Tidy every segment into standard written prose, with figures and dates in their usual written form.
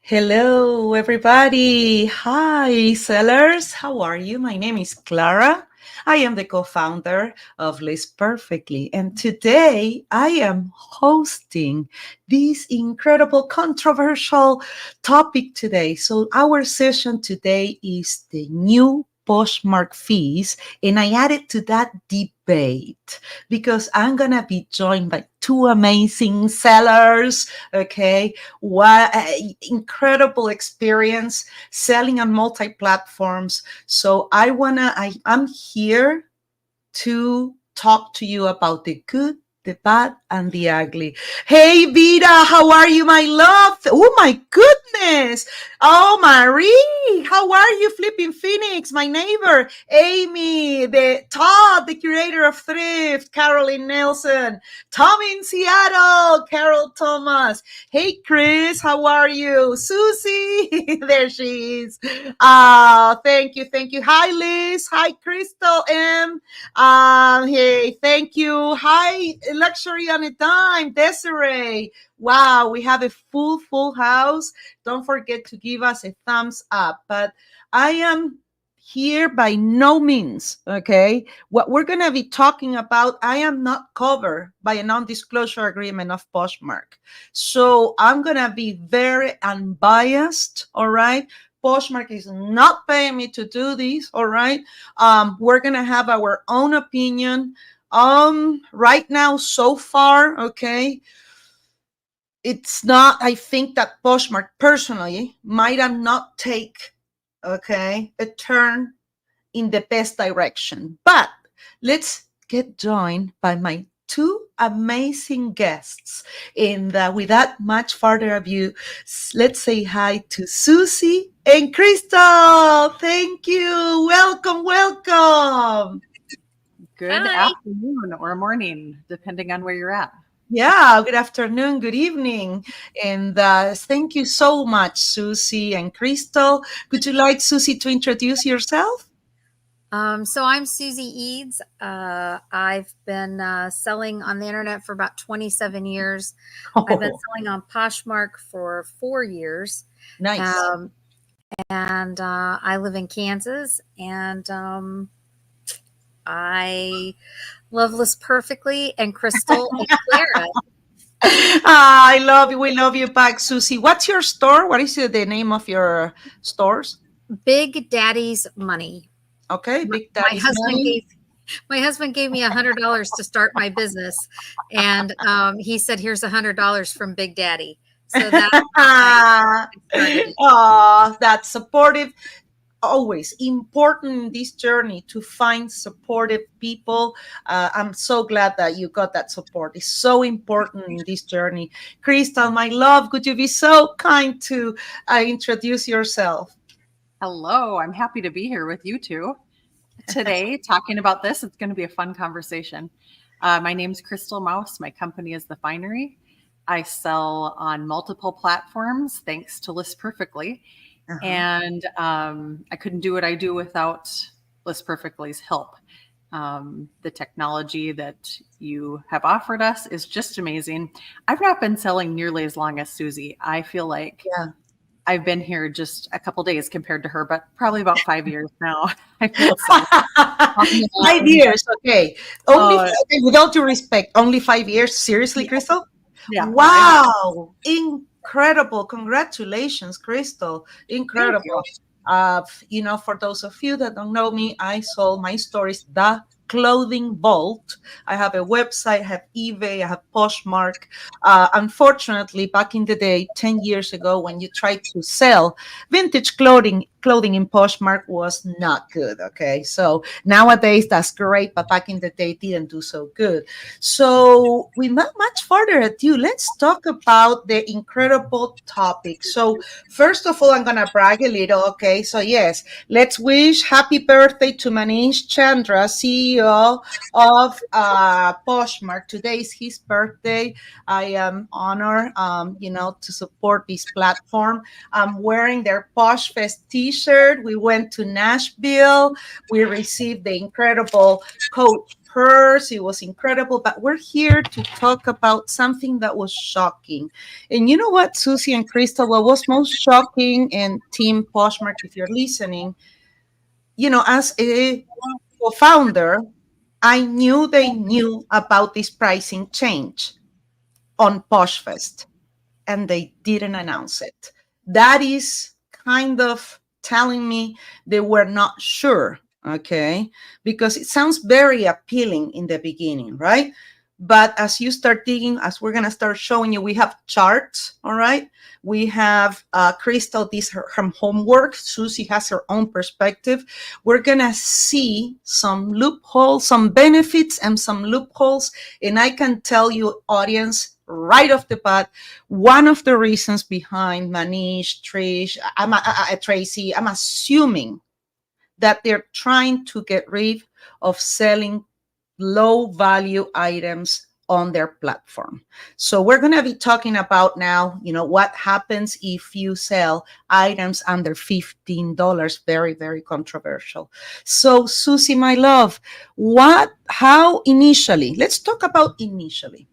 Hello, everybody. Hi, sellers. How are you? My name is Clara. I am the co-founder of List Perfectly, and today I am hosting this incredible controversial topic today. So our session today is the new Poshmark fees, and I added to that debate because I'm gonna be joined by two amazing sellers. Okay, what incredible experience selling on multi-platforms. So I'm here to talk to you about the good, the bad, and the ugly. Hey, Vida, how are you, my love? Oh, my goodness. Oh, Marie, how are you, Flipping Phoenix, my neighbor? Amy, the Todd, the curator of Thrift, Caroline Nelson, Tom in Seattle, Carol Thomas. Hey, Chris, how are you? Susie, there she is. Thank you, thank you. Hi, Liz. Hi, Crystal M. Hey, thank you. Hi, Luxury on a Dime, Desiree. Wow, we have a full house. Don't forget to give us a thumbs up. But I am here by no means, okay? What we're going to be talking about, I am not covered by a non-disclosure agreement of Poshmark. So I'm going to be very unbiased, all right? Poshmark is not paying me to do this, all right? We're gonna have our own opinion. Right now, so far, okay, it's not. I think that Poshmark personally might have not take, okay, a turn in the best direction. But let's get joined by my two amazing guests. And without much further ado, let's say hi to Susie and Crystal. Thank you. Welcome, welcome. Good Hi. afternoon or morning, depending on where you're at. Yeah, good afternoon, good evening. And thank you so much, Susie and Crystal. Would you like, Susie, to introduce yourself? So I'm Suzie Eads. I've been selling on the internet for about 27 years. I've been selling on Poshmark for 4 years. Nice. And I live in Kansas, and I love List Perfectly and Crystal and Clara. I love you. We love you back, Susie. What's your store? What is the name of your stores? Big Daddy's Money. Okay, Big Daddy's Money. My husband gave me $100 to start my business, and he said, "Here's $100 from Big Daddy." So That's supportive. Always important in this journey to find supportive people. I'm so glad that you got that support. It's so important in this journey. Crystal, my love, could you be so kind to introduce yourself? Hello, I'm happy to be here with you two today talking about this. It's going to be a fun conversation. My name's Crystal Mouse. My company is The Finery. I sell on multiple platforms thanks to List Perfectly. And I couldn't do what I do without List Perfectly's help. The technology that you have offered us is just amazing. I've not been selling nearly as long as Susie. I feel like I've been here just a couple days compared to her, but probably about 5 years now. 5 years, okay. Only without your respect, only 5 years. Seriously, Crystal? Yeah. Wow. Incredible. Congratulations, Crystal. Incredible. For those of you that don't know me, I sold my stories, The Clothing Vault. I have a website, I have eBay, I have Poshmark. Unfortunately, back in the day, 10 years ago, when you tried to sell vintage clothing in Poshmark was not good. Okay. So nowadays that's great, but back in the day it didn't do so good. So without much further ado, let's talk about the incredible topic. So first of all, I'm gonna brag a little. Okay. So yes, let's wish happy birthday to Manish Chandra, CEO of Poshmark. Today is his birthday. I am honored, to support this platform. I'm wearing their Posh Fest t-shirt. We went to Nashville. We received the incredible Coach purse. It was incredible. But we're here to talk about something that was shocking. And you know what, Susie and Crystal, what was most shocking, and Team Poshmark, if you're listening, as a co-founder, I knew they knew about this pricing change on PoshFest, and they didn't announce it. That is kind of telling me they were not sure, okay? Because it sounds very appealing in the beginning, right? But as you start digging, as we're going to start showing you, we have charts, all right? We have Crystal, this her homework. Susie has her own perspective. We're going to see some loopholes, some benefits and some loopholes. And I can tell you, audience, right off the bat, one of the reasons behind Manish, Trish, Tracy, I'm assuming that they're trying to get rid of selling low value items on their platform. So we're going to be talking about now, what happens if you sell items under $15. Very, very controversial. So Susie, my love, how initially, let's talk about initially.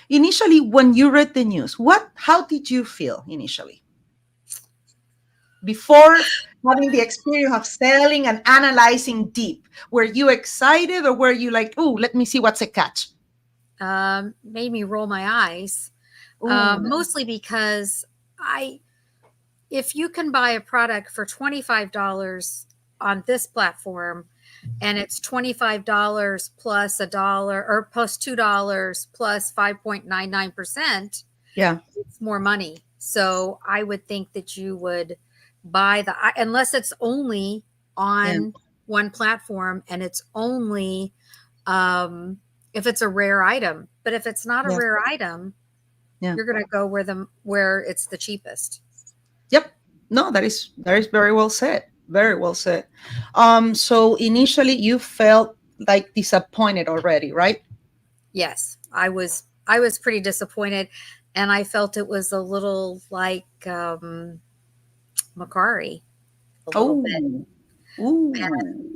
Initially, when you read the news, how did you feel initially? Before having the experience of selling and analyzing deep, were you excited or were you like, oh, let me see what's a catch? Made me roll my eyes, mostly because if you can buy a product for $25 on this platform, and it's $25 plus $1 or plus $2 plus 5.99%. Yeah. It's more money. So I would think that you would buy unless it's only on one platform and it's only if it's a rare item. But if it's not a rare item, you're going to go where it's the cheapest. Yep. No, that is very well said. Very well said. So initially you felt like disappointed already, right? Yes, I was pretty disappointed, and I felt it was a little like Macari, a little bit. Ooh.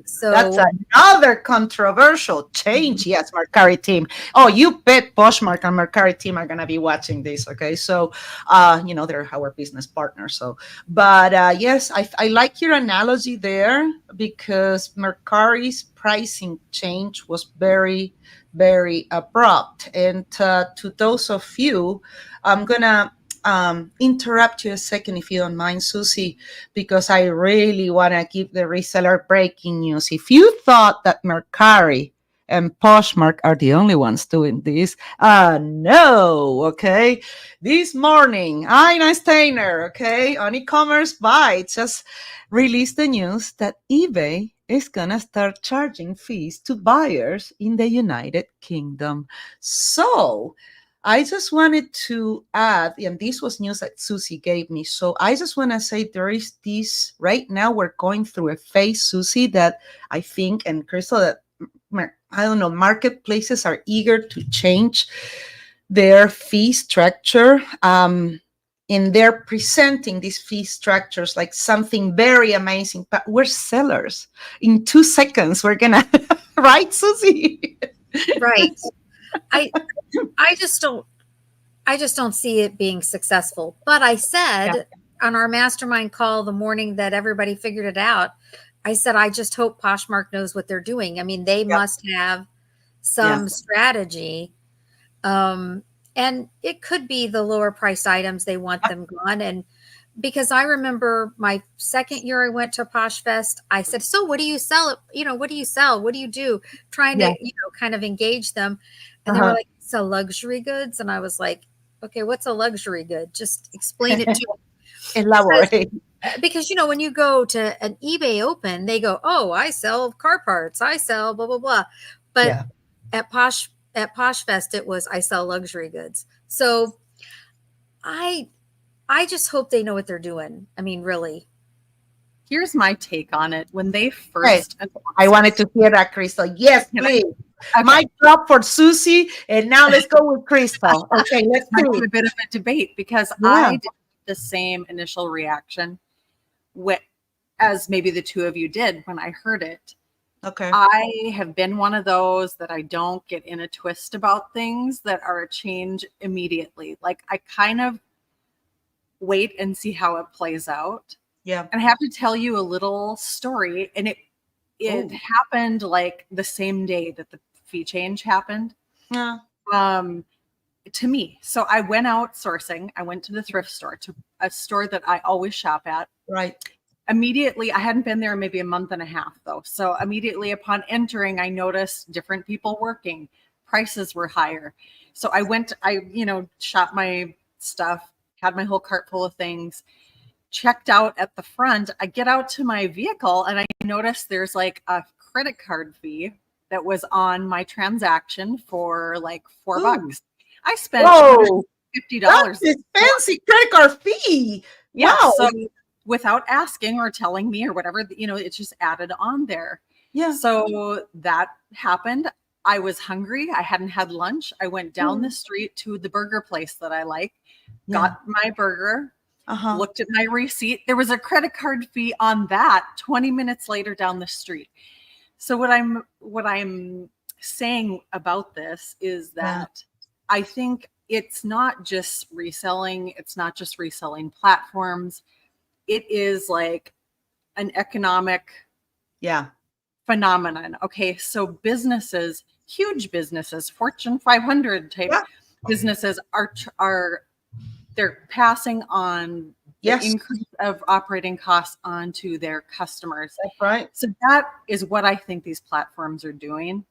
So that's another controversial change. Yes, Mercari team. Oh, you bet Poshmark and Mercari team are going to be watching this. Okay. So, they're our business partners. So, but yes, I like your analogy there because Mercari's pricing change was very, very abrupt. And to those of you, I'm going to interrupt you a second, if you don't mind, Susie, because I really want to give the reseller breaking news. If you thought that Mercari and Poshmark are the only ones doing this, no, okay? This morning, Ina Steiner, okay, on e-commerce Bytes, just released the news that eBay is going to start charging fees to buyers in the United Kingdom. So I just wanted to add, and this was news that Susie gave me. So I just want to say there is this, right now we're going through a phase, Susie, that I think, and Crystal, that, I don't know, marketplaces are eager to change their fee structure. And they're presenting these fee structures like something very amazing, but we're sellers. In 2 seconds, we're going to, right, Susie? Right. I just don't see it being successful. But I said on our mastermind call the morning that everybody figured it out, I said, I just hope Poshmark knows what they're doing. I mean, they must have some strategy. And it could be the lower priced items. They want them gone. And because I remember my second year I went to PoshFest, I said, so what do you sell? What do you sell? What do you do? Trying to, kind of engage them. And they were like, sell luxury goods. And I was like, okay, what's a luxury good? Just explain it to me. Elaborate. Because, when you go to an eBay open, they go, oh, I sell car parts. I sell blah, blah, blah. But at PoshFest, it was, I sell luxury goods. So I just hope they know what they're doing. I mean, really. Here's my take on it. When they first... I wanted to hear that, Crystal. Yes, please. Okay. Mic drop for Susie, and now let's go with Crystal. Okay, let's do a bit of a debate because I did the same initial reaction as maybe the two of you did when I heard it. Okay. I have been one of those that I don't get in a twist about things that are a change immediately. Like I kind of wait and see how it plays out. Yeah. And I have to tell you a little story. And it happened like the same day that the fee change happened. Yeah. To me. So I went out sourcing. I went to the thrift store, to a store that I always shop at. Right. Immediately, I hadn't been there maybe a month and a half though. So immediately upon entering, I noticed different people working. Prices were higher. So I shopped my stuff, had my whole cart full of things, checked out at the front. I get out to my vehicle and I noticed there's like a credit card fee that was on my transaction for like $4. I spent $50. That's fancy credit card fee. Yeah. Wow. So without asking or telling me or whatever, it's just added on there. Yeah. So that happened. I was hungry. I hadn't had lunch. I went down the street to the burger place that I like, got my burger, looked at my receipt. There was a credit card fee on that 20 minutes later down the street. So what I'm saying about this is that I think it's not just reselling. It's not just reselling platforms. It is like an economic phenomenon. Okay. So businesses, huge businesses, Fortune 500 type businesses they're passing on the increase of operating costs onto their customers. That's right. So that is what I think these platforms are doing.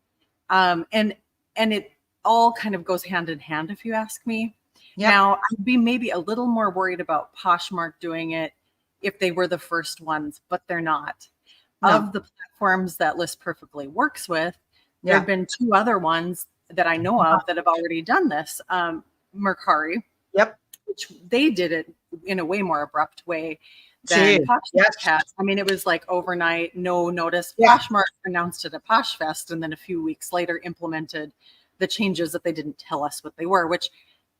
And it all kind of goes hand in hand, if you ask me. Yep. Now, I'd be maybe a little more worried about Poshmark doing it if they were the first ones, but they're not. No. Of the platforms that List Perfectly works with, there have been two other ones that I know of that have already done this. Mercari, which they did it in a way more abrupt way than Poshmark has. I mean, it was like overnight, no notice. Poshmark announced it at PoshFest, and then a few weeks later implemented the changes that they didn't tell us what they were, which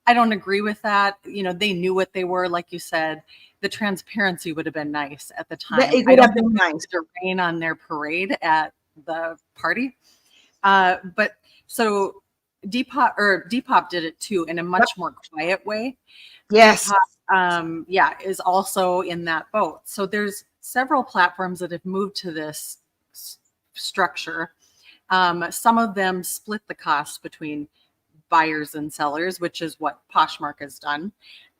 I don't agree with that. They knew what they were, like you said. The transparency would have been nice at the time. It would have been nice to rain on their parade at the party. But so Depop did it too in a much more quiet way. Yes. Depop, is also in that boat. So there's several platforms that have moved to this structure. Some of them split the cost between buyers and sellers, which is what Poshmark has done.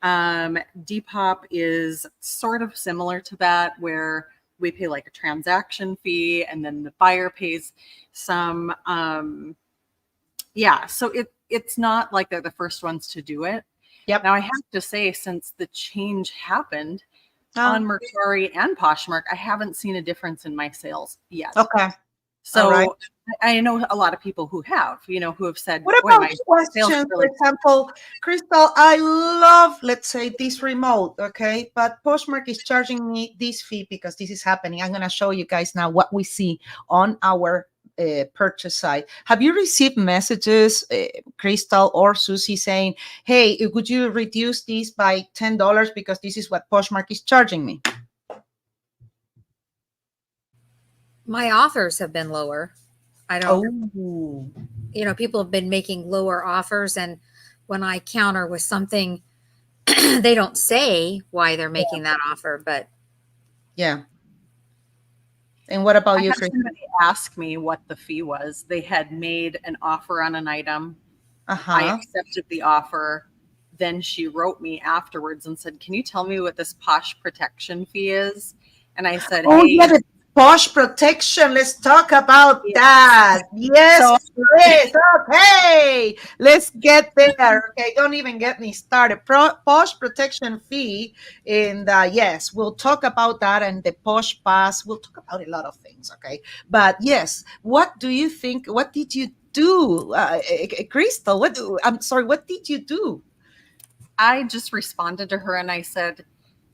Depop is sort of similar to that, where we pay like a transaction fee and then the buyer pays some. So it's not like they're the first ones to do it. Yep. Now I have to say, since the change happened on Mercari and Poshmark, I haven't seen a difference in my sales yet. Okay. So I know a lot of people who have said, what about questions? For example, Crystal, I love, let's say, this remote, okay? But Poshmark is charging me this fee because this is happening. I'm going to show you guys now what we see on our purchase site. Have you received messages, Crystal or Suzie, saying, hey, would you reduce this by $10 because this is what Poshmark is charging me? My offers have been lower. I don't, people have been making lower offers. And when I counter with something, they don't say why they're making that offer, but. Yeah. And what about you, Chris? Somebody asked me what the fee was. They had made an offer on an item. I accepted the offer. Then she wrote me afterwards and said, can you tell me what this Posh protection fee is? And I said, the Posh protection. Let's talk about that. Yes. Okay. Let's get there. Okay. Don't even get me started. Posh protection fee. And yes, we'll talk about that and the Posh Pass. We'll talk about a lot of things. Okay. But yes, what do you think? What did you do? Crystal, what did you do? I just responded to her and I said,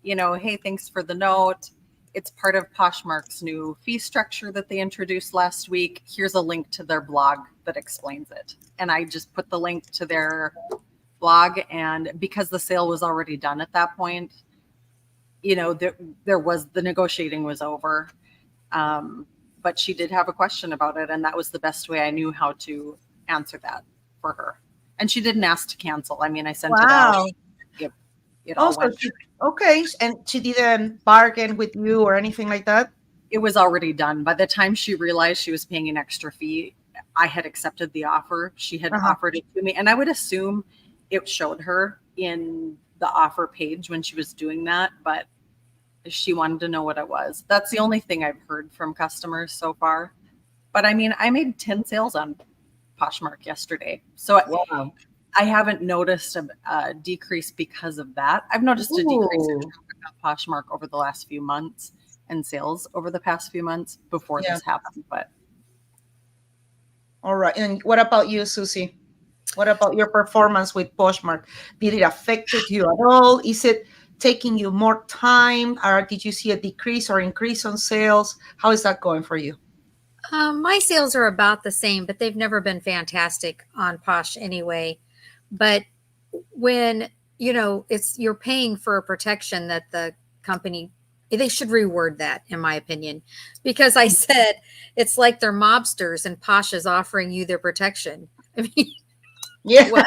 hey, thanks for the note. It's part of Poshmark's new fee structure that they introduced last week. Here's a link to their blog that explains it. And I just put the link to their blog. And because the sale was already done at that point, there was the negotiating was over. But she did have a question about it, and that was the best way I knew how to answer that for her. And she didn't ask to cancel. I mean, I sent it out. Wow. It all went. Okay, and she didn't bargain with you or anything like that? It was already done. By the time she realized she was paying an extra fee, I had accepted the offer. She had offered it to me, and I would assume it showed her in the offer page when she was doing that, but she wanted to know what it was. That's the only thing I've heard from customers so far. But I mean, I made 10 sales on Poshmark yesterday. So Wow. I haven't noticed a decrease because of that. I've noticed a decrease in traffic on Poshmark over the last few months and sales over the past few months before this happened. But all right. And what about you, Suzie? What about your performance with Poshmark? Did it affect you at all? Is it taking you more time, or did you see a decrease or increase on sales? How is that going for you? My sales are about the same, but they've never been fantastic on Posh anyway. But when you're paying for a protection that the company, they should reword that, in my opinion, because I said it's like they're mobsters and Posh is offering you their protection. I mean, yeah. What?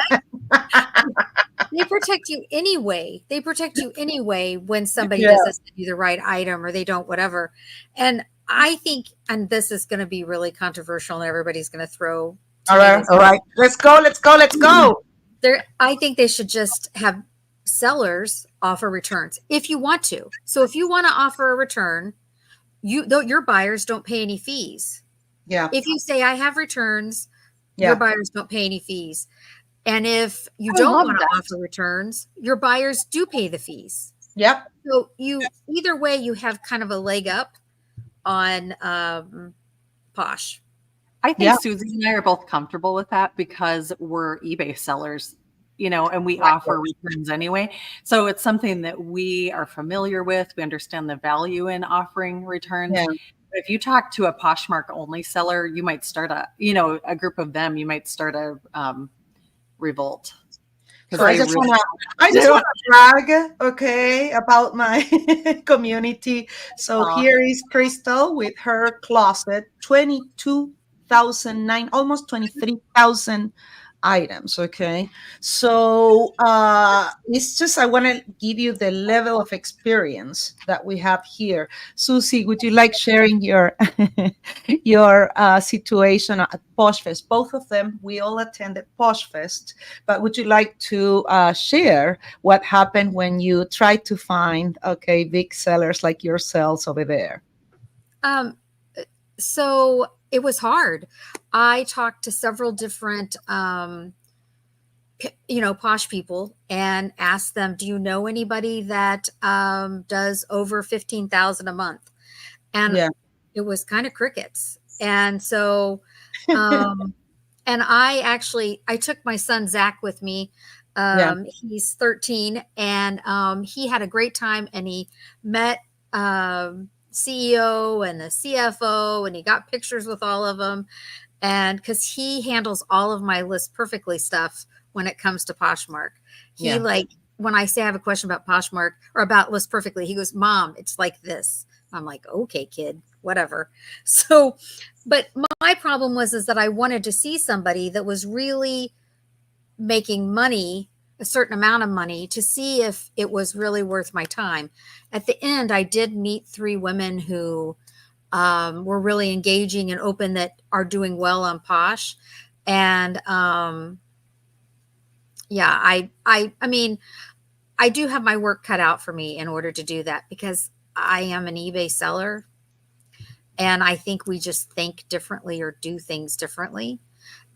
They protect you anyway. They protect you anyway when somebody doesn't send you the right item or they don't, whatever. And I think, and this is going to be really controversial and everybody's going to throw. All right. Let's go. I think they should just have sellers offer returns if you want to. So if you want to offer a return, your buyers don't pay any fees. Yeah. If you say I have returns, your buyers don't pay any fees. And if you don't want to offer returns, your buyers do pay the fees. Yep. So either way, you have kind of a leg up on Posh. I think Suzie and I are both comfortable with that because we're eBay sellers, and we offer returns anyway. So it's something that we are familiar with. We understand the value in offering returns. Yeah. If you talk to a Poshmark only seller, you might start a group of them. You might start a revolt. So I just want to brag, okay, about my community. So here is Crystal with her closet, 22,009, almost 23,000 items. Okay, so it's just, I want to give you the level of experience that we have here. Suzie, would you like sharing your your situation at Poshfest? Both of them, we all attended Poshfest, but would you like to share what happened when you tried to find big sellers like yourselves over there? So it was hard. I talked to several different, Posh people and asked them, do you know anybody that does over 15,000 a month? And it was kind of crickets. And so, and I took my son, Zach, with me. He's 13 and he had a great time and he met CEO and the CFO, and he got pictures with all of them. And because he handles all of my list perfectly stuff when it comes to Poshmark. He when I say I have a question about Poshmark or about List Perfectly, he goes, Mom, it's like this. I'm like, okay, kid, whatever. So, but my problem was that I wanted to see somebody that was really making money, a certain amount of money, to see if it was really worth my time. At the end, I did meet 3 women who were really engaging and open, that are doing well on Posh. And I mean, I do have my work cut out for me in order to do that, because I am an eBay seller. And I think we just think differently or do things differently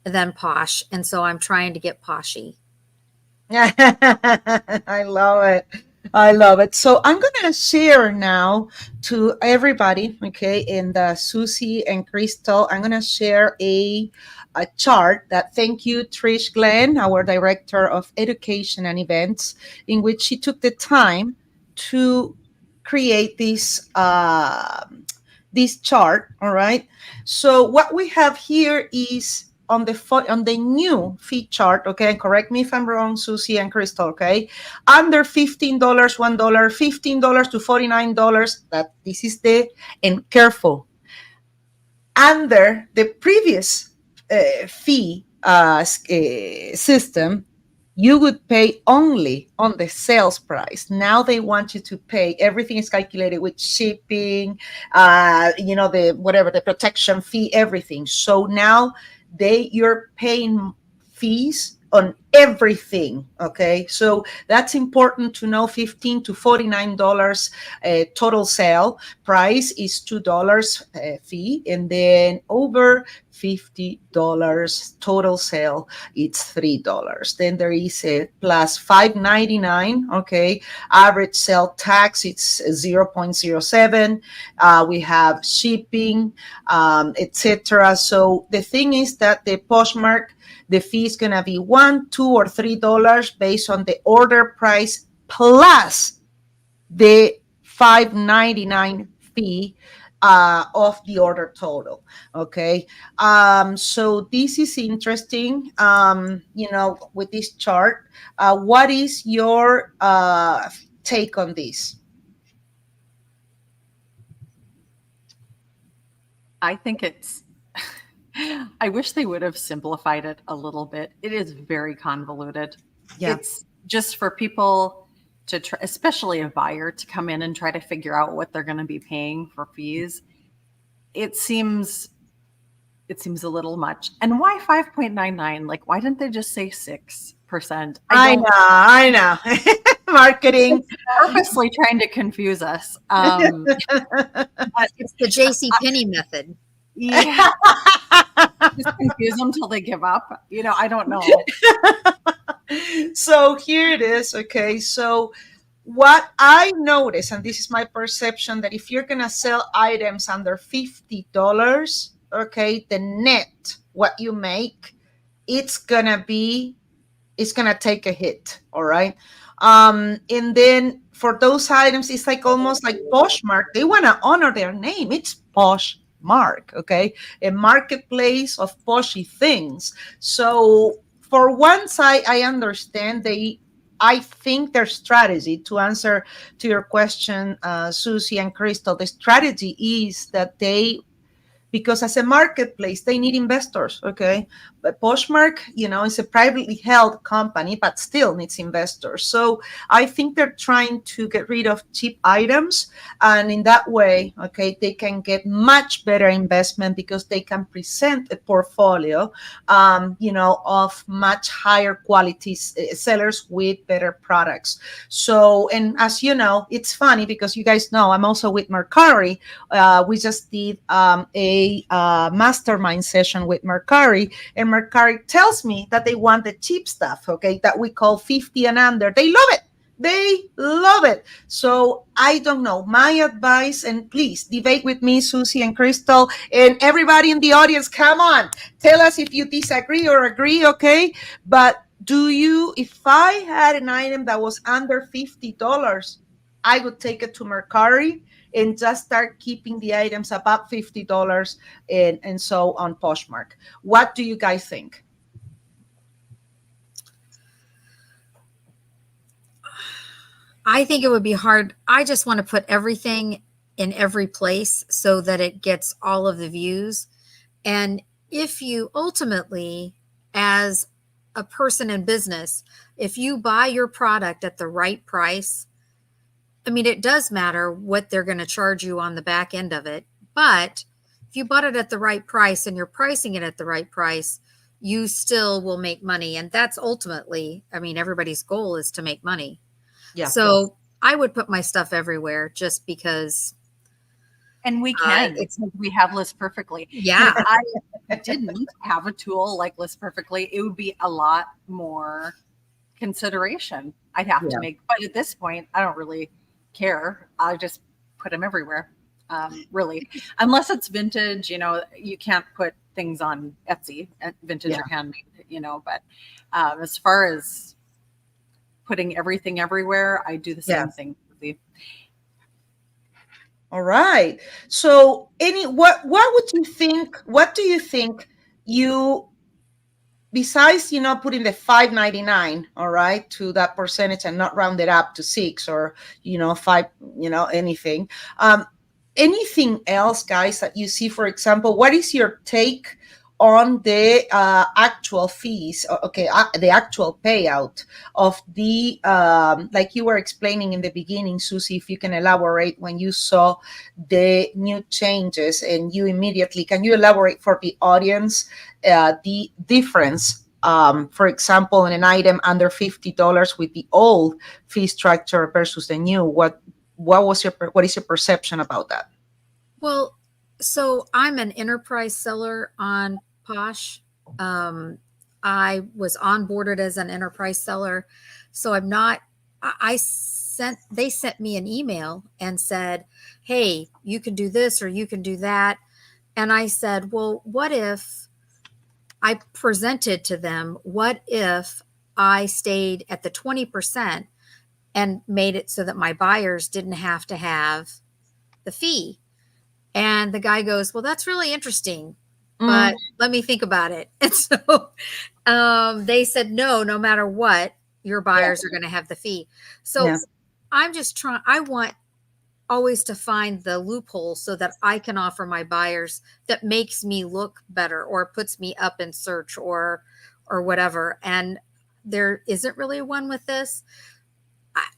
than Posh. And so I'm trying to get poshy. I love it. I love it. So I'm going to share now to everybody, okay, in the Suzie and Crystal, I'm going to share a chart that, thank you, Trish Glenn, our Director of Education and Events, in which she took the time to create this chart, all right? So what we have here is on the new fee chart, okay, and correct me if I'm wrong, Susie and Crystal, okay, under $15, $1, $15 to $49, that this is and careful, under the previous fee system, you would pay only on the sales price. Now they want you to pay. Everything is calculated with shipping, the protection fee, everything. So now you're paying fees on everything. Okay, so that's important to know. $15 to $49 total sale price is $2 fee, and then over $50 total sale, it's $3. Then there is a plus $5.99. Okay, average sale tax, it's 0.07. We have shipping, etc. So the thing is that the Poshmark, the fee is going to be $1, $2, or $3 based on the order price plus the $5.99 fee of the order total. Okay, so this is interesting. With this chart, what is your take on this? I think I wish they would have simplified it a little bit. It is very convoluted. Yeah. It's just for people to try, especially a buyer, to come in and try to figure out what they're going to be paying for fees. It seems a little much. And why 5.99? Like, why didn't they just say 6%? I know. Marketing. Purposely trying to confuse us. It's the JC Penney method. Yeah. Just confuse them till they give up. I don't know. So here it is. Okay, so what I notice, and this is my perception, that if you're going to sell items under $50, okay, the net, what you make, it's going to take a hit. All right. And then for those items, it's like almost like Poshmark. They want to honor their name. It's Poshmark, okay? A marketplace of poshy things. So for one side, I understand I think their strategy, to answer to your question, Susie and Crystal, the strategy is that because as a marketplace, they need investors, okay? But Poshmark, is a privately held company, but still needs investors. So I think they're trying to get rid of cheap items. And in that way, okay, they can get much better investment because they can present a portfolio, of much higher quality sellers with better products. So, and as you know, it's funny because you guys know I'm also with Mercari. We just did a mastermind session with Mercari, and Mercari tells me that they want the cheap stuff, okay, that we call 50 and under. They love it. They love it. So I don't know. My advice, and please debate with me, Susie and Crystal, and everybody in the audience, come on, tell us if you disagree or agree, okay? But if I had an item that was under $50, I would take it to Mercari and just start keeping the items above $50 and so on Poshmark. What do you guys think? I think it would be hard. I just want to put everything in every place so that it gets all of the views. And if you ultimately, as a person in business, if you buy your product at the right price, I mean, it does matter what they're going to charge you on the back end of it. But if you bought it at the right price and you're pricing it at the right price, you still will make money. And that's ultimately, I mean, everybody's goal is to make money. Yeah. So I would put my stuff everywhere just because. And we can. We have List Perfectly. Yeah. If I didn't have a tool like List Perfectly, it would be a lot more consideration I'd have to make. But at this point, I don't really care. I just put them everywhere. Really, unless it's vintage, you can't put things on Etsy, vintage or handmade, but as far as putting everything everywhere, I do the same thing. All right. So what would you think? What do you think besides, putting the 5.99, all right, to that percentage and not round it up to 6 or, five, anything. Anything else, guys, that you see? For example, what is your take on the actual fees? Okay, the actual payout of the, like you were explaining in the beginning, Susie, if you can elaborate when you saw the new changes and you immediately, can you elaborate for the audience the difference? For example, in an item under $50 with the old fee structure versus the new, what is your perception about that? Well, so I'm an enterprise seller on Posh. I was onboarded as an enterprise seller, so I'm not. They sent me an email and said, "Hey, you can do this or you can do that," and I said, "Well, what if I presented to them? What if I stayed at the 20% and made it so that my buyers didn't have to have the fee?" And the guy goes, "Well, that's really interesting, but let me think about it." And so they said, no matter what, your buyers are going to have the fee. So I'm just trying, I want always to find the loophole so that I can offer my buyers that makes me look better or puts me up in search or whatever. And there isn't really one with this.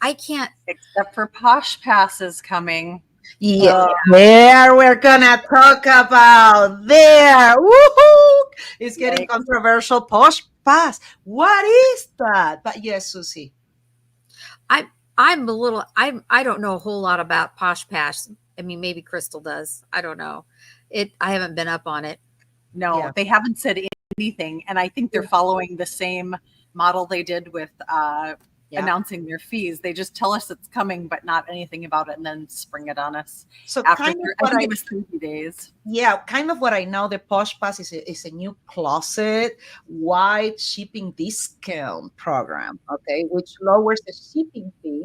I can't. Except for Posh Pass is coming. Yeah, there we're gonna talk about there. Woohoo! It's getting controversial. Posh Pass. What is that? But yes, Susie. I'm a little. I don't know a whole lot about Posh Pass. I mean, maybe Crystal does. I don't know. I haven't been up on it. No, they haven't said anything, and I think they're following the same model they did with announcing their fees. They just tell us it's coming, but not anything about it, and then spring it on us. So after kind of I think it was 30 days. Yeah, kind of what I know. The Posh Pass is a new closet wide shipping discount program. Okay, which lowers the shipping fee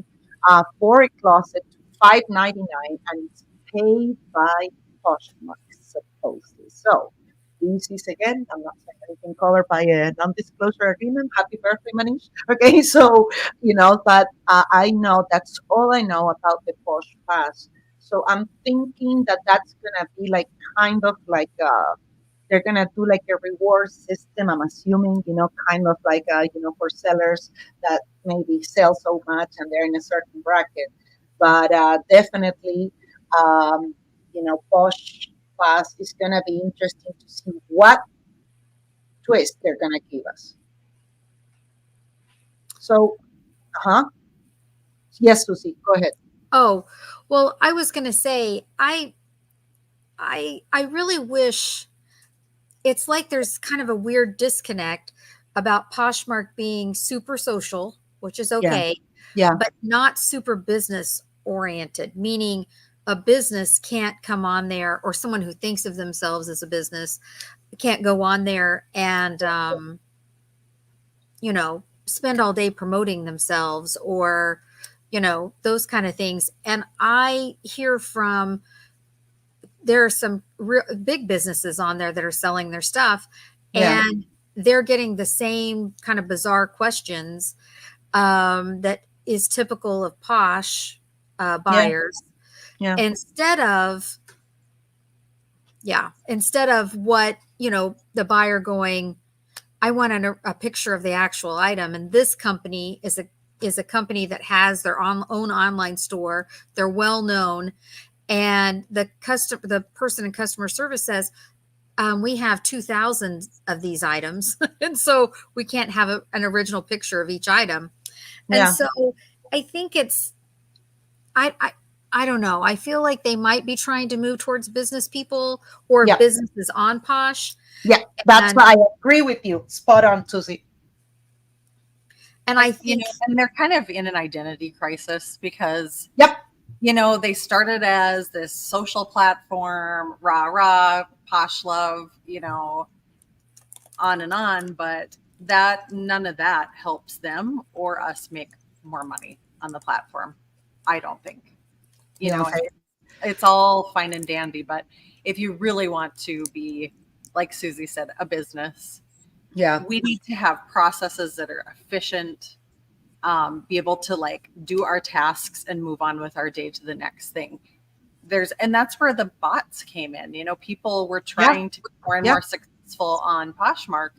for a closet to $5.99, and it's paid by Poshmark supposedly. So this is, again, I'm not saying anything covered by a non-disclosure agreement. Happy birthday, Manish. Okay, so but I know that's all I know about the Posh Pass. So I'm thinking that that's gonna be like kind of like they're gonna do like a reward system. I'm assuming, kind of like for sellers that maybe sell so much and they're in a certain bracket. But definitely, Posh Pass is gonna be interesting to see what twist they're gonna give us. So, yes, Susie, go ahead. Oh, well, I was going to say, I really wish. It's like there's kind of a weird disconnect about Poshmark being super social, which is okay, but not super business oriented, meaning a business can't come on there, or someone who thinks of themselves as a business can't go on there and, spend all day promoting themselves or, those kind of things. And I hear from, there are some real big businesses on there that are selling their stuff, and they're getting the same kind of bizarre questions that is typical of Posh buyers. Instead of what, the buyer going, I want a picture of the actual item. And this company is a company that has their own online store. They're well known. And the person in customer service says, we have 2,000 of these items. And so we can't have an original picture of each item. And so I think I don't know. I feel like they might be trying to move towards business people or businesses on Posh. Yeah, that's why I agree with you. Spot on, Susie. And I think, and they're kind of in an identity crisis because, they started as this social platform, rah, Posh love, on and on, but none of that helps them or us make more money on the platform. I don't think, it's all fine and dandy, but if you really want to be, like Susie said, a business, Yeah. We need to have processes that are efficient, be able to like do our tasks and move on with our day to the next thing. And that's where the bots came in. You know, people were Yeah. trying to be more and Yeah. more successful on Poshmark,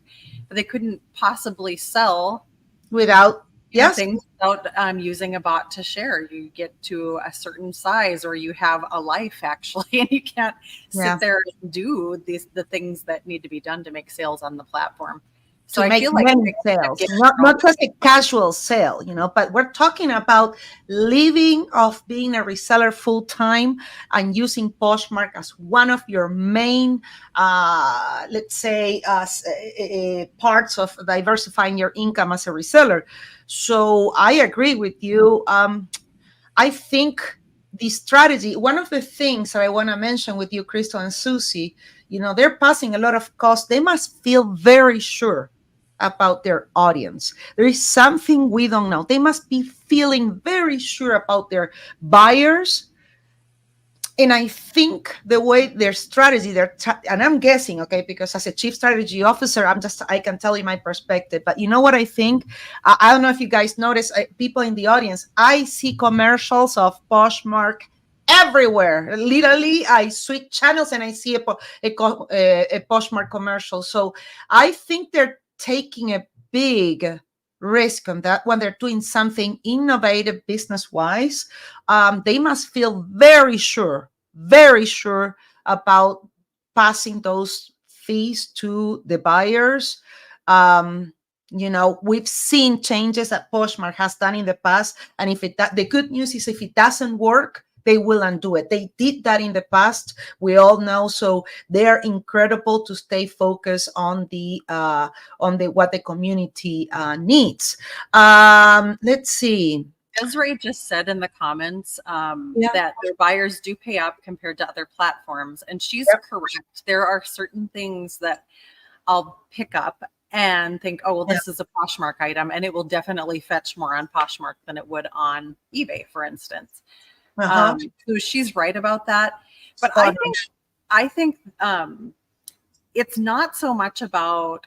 but they couldn't possibly sell, Without, you know, yes. things without using a bot to share. You get to a certain size, or you have a life actually, and you can't Yeah. sit there and do the things that need to be done to make sales on the platform. So To I make feel like many they end up sales, getting not thrown just a casual sale, but we're talking about living off being a reseller full time and using Poshmark as one of your main, let's say, parts of diversifying your income as a reseller. So I agree with you. I think the strategy, one of the things that I want to mention with you, Crystal and Susie, they're passing a lot of costs. They must feel very sure about their audience. There is something we don't know. They must be feeling very sure about their buyers. And I think the way their strategy, and I'm guessing, okay, because as a chief strategy officer, I can tell you my perspective. But you know what I think? I don't know if you guys notice, people in the audience, I see commercials of Poshmark everywhere. Literally, I switch channels and I see a Poshmark commercial. So I think they're taking a big risk on that when they're doing something innovative business wise. They must feel very sure about passing those fees to the buyers. We've seen changes that Poshmark has done in the past, and the good news is if it doesn't work, they will undo it. They did that in the past. We all know, so they are incredible to stay focused on the what the community needs. Let's see. Desiree just said in the comments Yeah. that their buyers do pay up compared to other platforms. And she's Yep. correct. There are certain things that I'll pick up and think, oh, well, Yeah. this is a Poshmark item, and it will definitely fetch more on Poshmark than it would on eBay, for instance. Uh-huh. So she's right about that. But Spot I think it's not so much about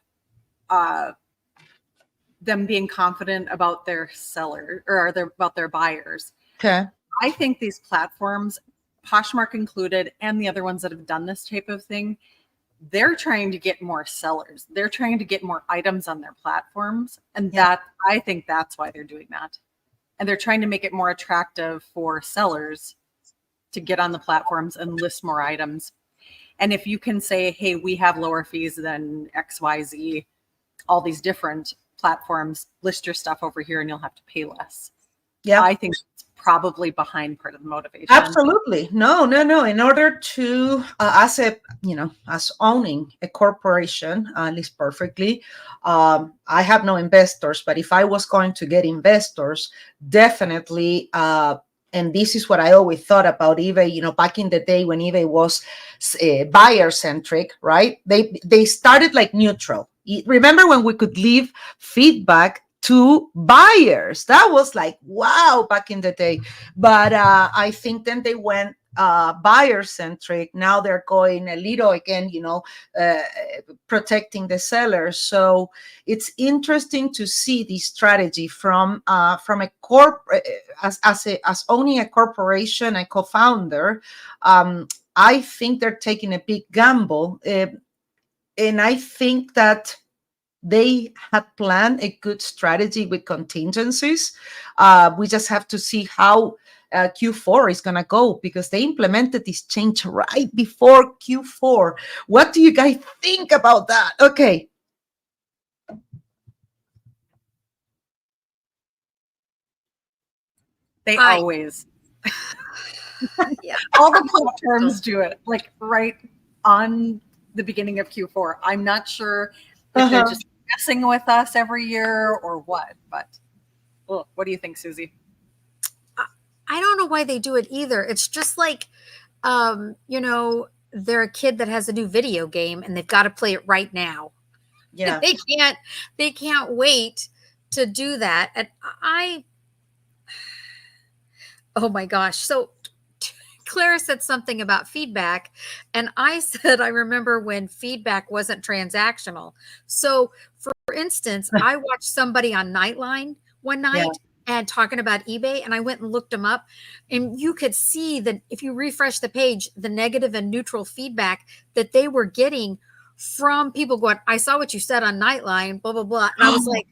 them being confident about their seller or about their buyers. Okay. I think these platforms, Poshmark included, and the other ones that have done this type of thing, they're trying to get more sellers. They're trying to get more items on their platforms. And Yeah. I think that's why they're doing that. And they're trying to make it more attractive for sellers to get on the platforms and list more items. And if you can say, hey, we have lower fees than XYZ, all these different platforms, list your stuff over here and you'll have to pay less. Yeah. I think it's probably behind part of the motivation. Absolutely. No. In order to, as owning a corporation, at least perfectly, I have no investors, but if I was going to get investors, definitely, and this is what I always thought about eBay, back in the day when eBay was buyer centric, right? They started like neutral. Remember when we could leave feedback to buyers? That was like, wow, back in the day. But I think then they went buyer centric. Now they're going a little again, protecting the sellers. So it's interesting to see the strategy from a as owning a corporation, a co-founder. I think they're taking a big gamble, and I think that they had planned a good strategy with contingencies. We just have to see how Q4 is going to go, because they implemented this change right before Q4. What do you guys think about that? Okay. They always. Yeah. All the platforms do it, like right on the beginning of Q4. I'm not sure if they're just messing with us every year or what, but what do you think, Susie? I don't know why they do it either. It's just like, they're a kid that has a new video game and they've got to play it right now. Yeah. They can't wait to do that. And oh my gosh. So Clara said something about feedback, and I said I remember when feedback wasn't transactional. So, for instance, I watched somebody on Nightline one Yeah. night and talking about eBay, and I went and looked them up, and you could see that if you refresh the page, the negative and neutral feedback that they were getting from people going, I saw what you said on Nightline, blah, blah, blah. And I was like,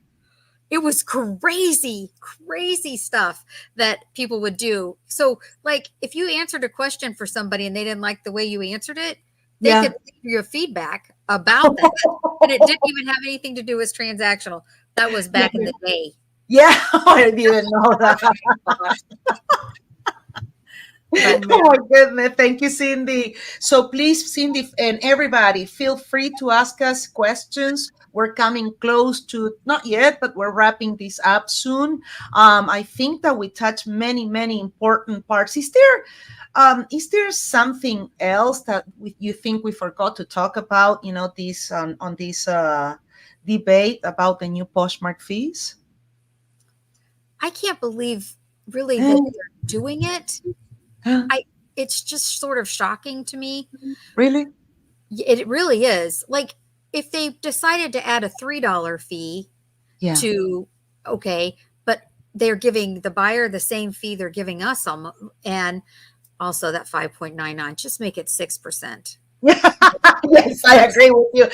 it was crazy, crazy stuff that people would do. So, like, if you answered a question for somebody and they didn't like the way you answered it, they could give you feedback about that. And it didn't even have anything to do with transactional. That was back in the day. Yeah, I didn't know that. Oh my goodness. Thank you, Cindy. So please, Cindy and everybody, feel free to ask us questions. We're coming close to, not yet, but we're wrapping this up soon. I think that we touched many, many important parts. Is there something else that you think we forgot to talk about, this on this debate about the new Poshmark fees? I can't believe really that they're doing it. It's just sort of shocking to me. Really? It really is. Like, if they decided to add a $3 fee to, okay, but they're giving the buyer the same fee they're giving us, and also that 5.99, just make it 6%. Yes, I agree with you.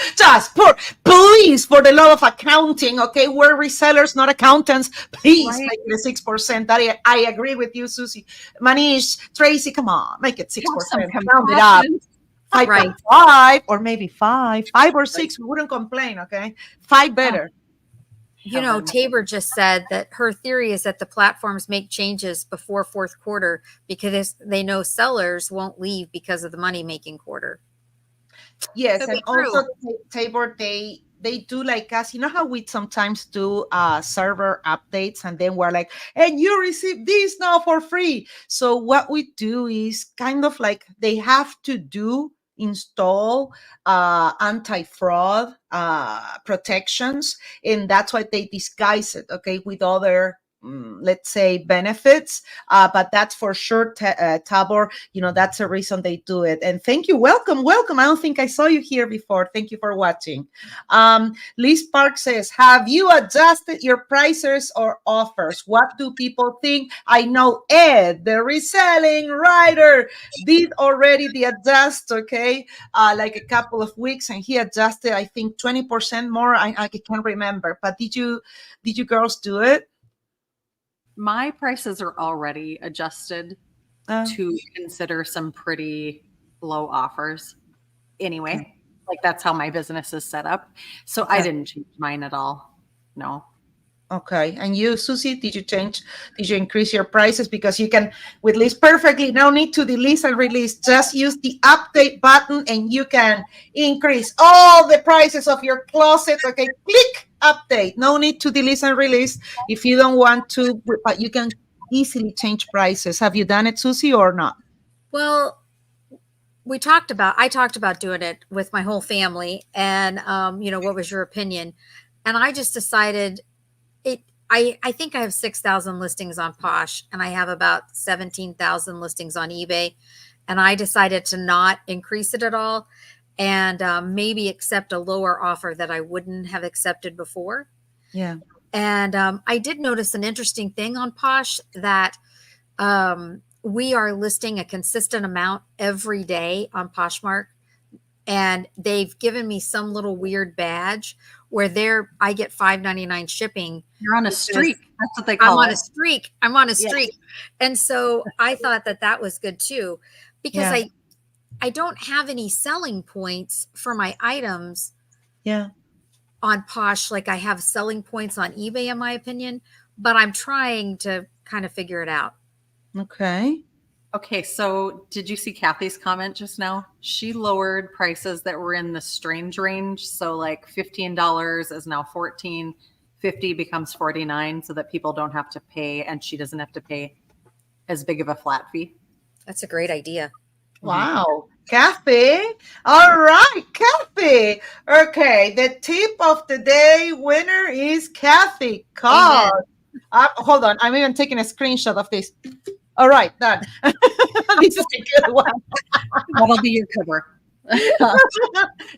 Please, for the love of accounting, okay, we're resellers, not accountants. Please make it 6%. That I agree with you, Susie. Manish, Tracy, come on, make it 6%. Round it up. 5.5 or maybe 5 or 6. We wouldn't complain, okay? 5 better. Tabor just said that her theory is that the platforms make changes before fourth quarter because they know sellers won't leave because of the money-making quarter. Yes, and also Tabor, they do like us. You know how we sometimes do server updates, and then we're like, and you receive this now for free. So what we do is kind of like they have to install anti-fraud protections, and that's why they disguise it, okay, with other let's say benefits, but that's for sure, Tabor, that's the reason they do it. And thank you. Welcome. I don't think I saw you here before. Thank you for watching. Liz Park says, have you adjusted your prices or offers? What do people think? I know Ed, the reselling writer, did already the adjust, okay, like a couple of weeks, and he adjusted, I think 20% more. I can't remember, but did you girls do it? My prices are already adjusted to consider some pretty low offers anyway. Okay. Like, that's how my business is set up. So okay. I didn't change mine at all. No. Okay. And you, Susie, did you increase your prices? Because you can, with List Perfectly, no need to delete and release. Just use the update button and you can increase all the prices of your closet. Okay. Click update. No need to delete and release. If you don't want to, but you can easily change prices. Have you done it, Susie, or not? Well, I talked about doing it with my whole family, and what was your opinion? And I just decided I think I have 6,000 listings on Posh, and I have about 17,000 listings on eBay, and I decided to not increase it at all, and maybe accept a lower offer that I wouldn't have accepted before. Yeah. And I did notice an interesting thing on Posh, that we are listing a consistent amount every day on Poshmark, and they've given me some little weird badge where I get $5.99 shipping. You're on a streak. That's what they call it. I'm on a streak. Yes. And so I thought that was good too, because I don't have any selling points for my items on Posh like I have selling points on eBay, in my opinion, but I'm trying to kind of figure it out. Okay, so did you see Kathy's comment just now? She lowered prices that were in the strange range. So like $15 is now $14, $50 becomes $49, so that people don't have to pay, and she doesn't have to pay as big of a flat fee. That's a great idea. Wow. Kathy. All right, Kathy. Okay, the tip of the day winner is Kathy. Hold on, I'm even taking a screenshot of this. All right, done. This is a good one. That'll be your cover.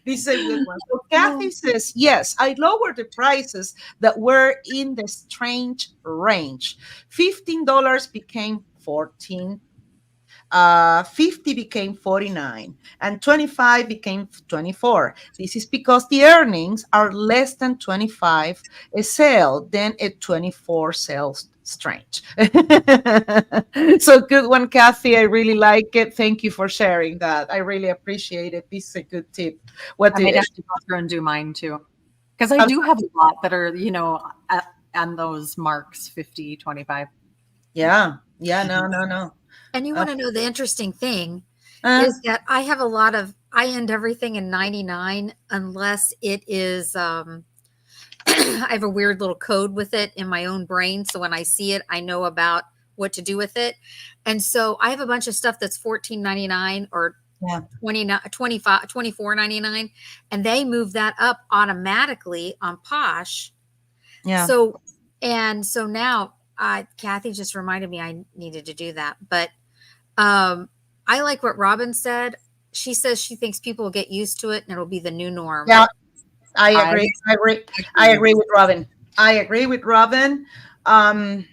This is a good one. So Kathy says, yes, I lowered the prices that were in the strange range. $15 became 14. 50 became 49 and 25 became 24. This is because the earnings are less than 25 a sale, then a 24 sales strange. So good one, Kathy. I really like it. Thank you for sharing that. I really appreciate it. This is a good tip. What I do might you? have to go through and do mine too. Because I do have a lot that are, on those marks 50, 25. Yeah. No. And you Uh, want to know the interesting thing uh, is that I end everything in 99 unless it is, I have a weird little code with it in my own brain. So when I see it, I know about what to do with it. And so I have a bunch of stuff that's $14.99 or yeah. 29 25 $24.99, and they move that up automatically on Posh. Yeah. So now Kathy just reminded me I needed to do that. But I like what Robin said. She says she thinks people will get used to it and it'll be the new norm. Yeah. I I agree. I agree. I agree. agree with Robin. I agree with Robin. Now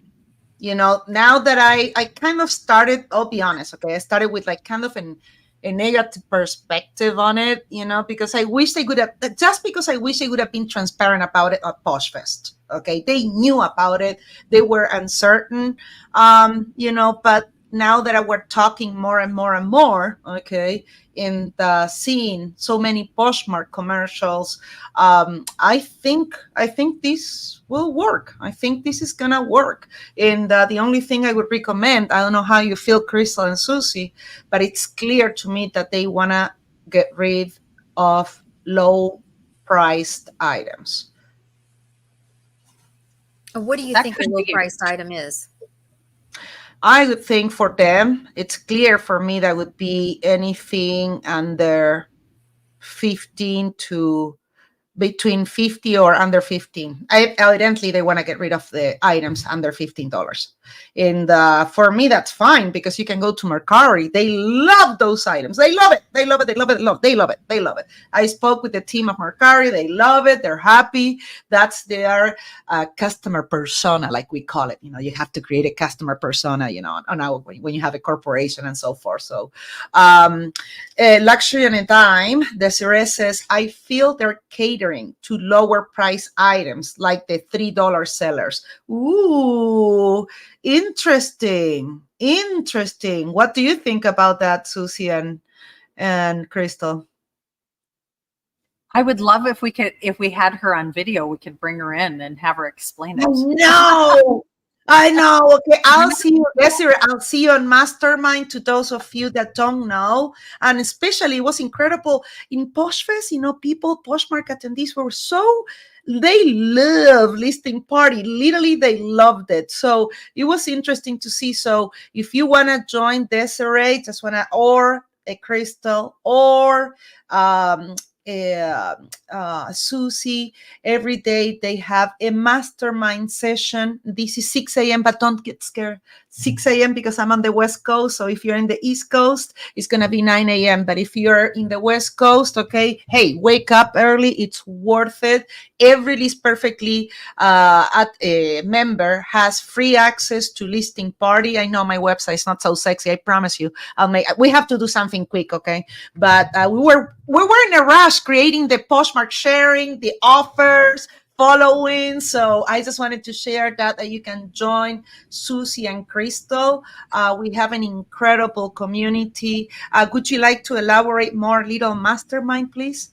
that I kind of started, I'll be honest, okay, I started with like kind of a negative perspective on it, because I wish they could have, just because I wish they would have been transparent about it at Poshfest. Okay, they knew about it, they were uncertain, but now that we're talking more and more and more, okay, in the seeing so many Poshmark commercials, I think this will work. I think this is gonna work. And the only thing I would recommend, I don't know how you feel, Crystal and Susie, but it's clear to me that they wanna get rid of low priced items. What do you That think a could low be. priced item is? I would think for them, it's clear for me that would be anything under 15 to between 50 or under 15. Evidently, they want to get rid of the items under $15. And for me, that's fine because you can go to Mercari. They love those items. They love it. They love it. They love it. They love it. They love it. I spoke with the team of Mercari. They love it. They're happy. That's their customer persona, like we call it. You have to create a customer persona, when you have a corporation and so forth. So, luxury and a dime, Desiree says, I feel they're catering to lower price items like the $3 sellers. Ooh, interesting. Interesting. What do you think about that, Susie and Crystal? I would love if we had her on video, we could bring her in and have her explain it. No. I know. Okay, I'll see you, Desiree. I'll see you on Mastermind. To those of you that don't know, and especially, it was incredible in Poshfest. People, Poshmark attendees were they love listing party. Literally, they loved it. So it was interesting to see. So if you want to join Desiree, or a Crystal or Susie, every day they have a mastermind session. This is 6 a.m., but don't get scared. 6 a.m. because I'm on the West Coast. So if you're in the East Coast, it's going to be 9 a.m. But if you're in the West Coast, okay, hey, wake up early. It's worth it. Every List Perfectly at a member has free access to listing party. I know my website is not so sexy. I promise you. We have to do something quick, okay? But we were in a rush creating the Poshmark, sharing the offers, following. So I just wanted to share that you can join Susie and Crystal. We have an incredible community. Would you like to elaborate more, little mastermind, please?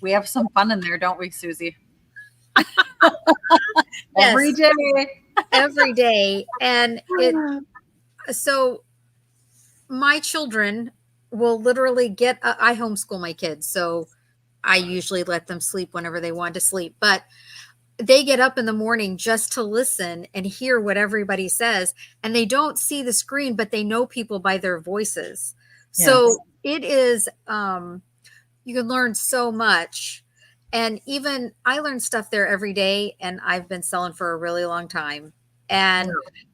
We have some fun in there, don't we, Susie? Yes. Every day. Every day. And so my children will literally I homeschool my kids. So I usually let them sleep whenever they want to sleep, but they get up in the morning just to listen and hear what everybody says. And they don't see the screen, but they know people by their voices. Yes. So it is, you can learn so much. And even I learn stuff there every day, and I've been selling for a really long time. And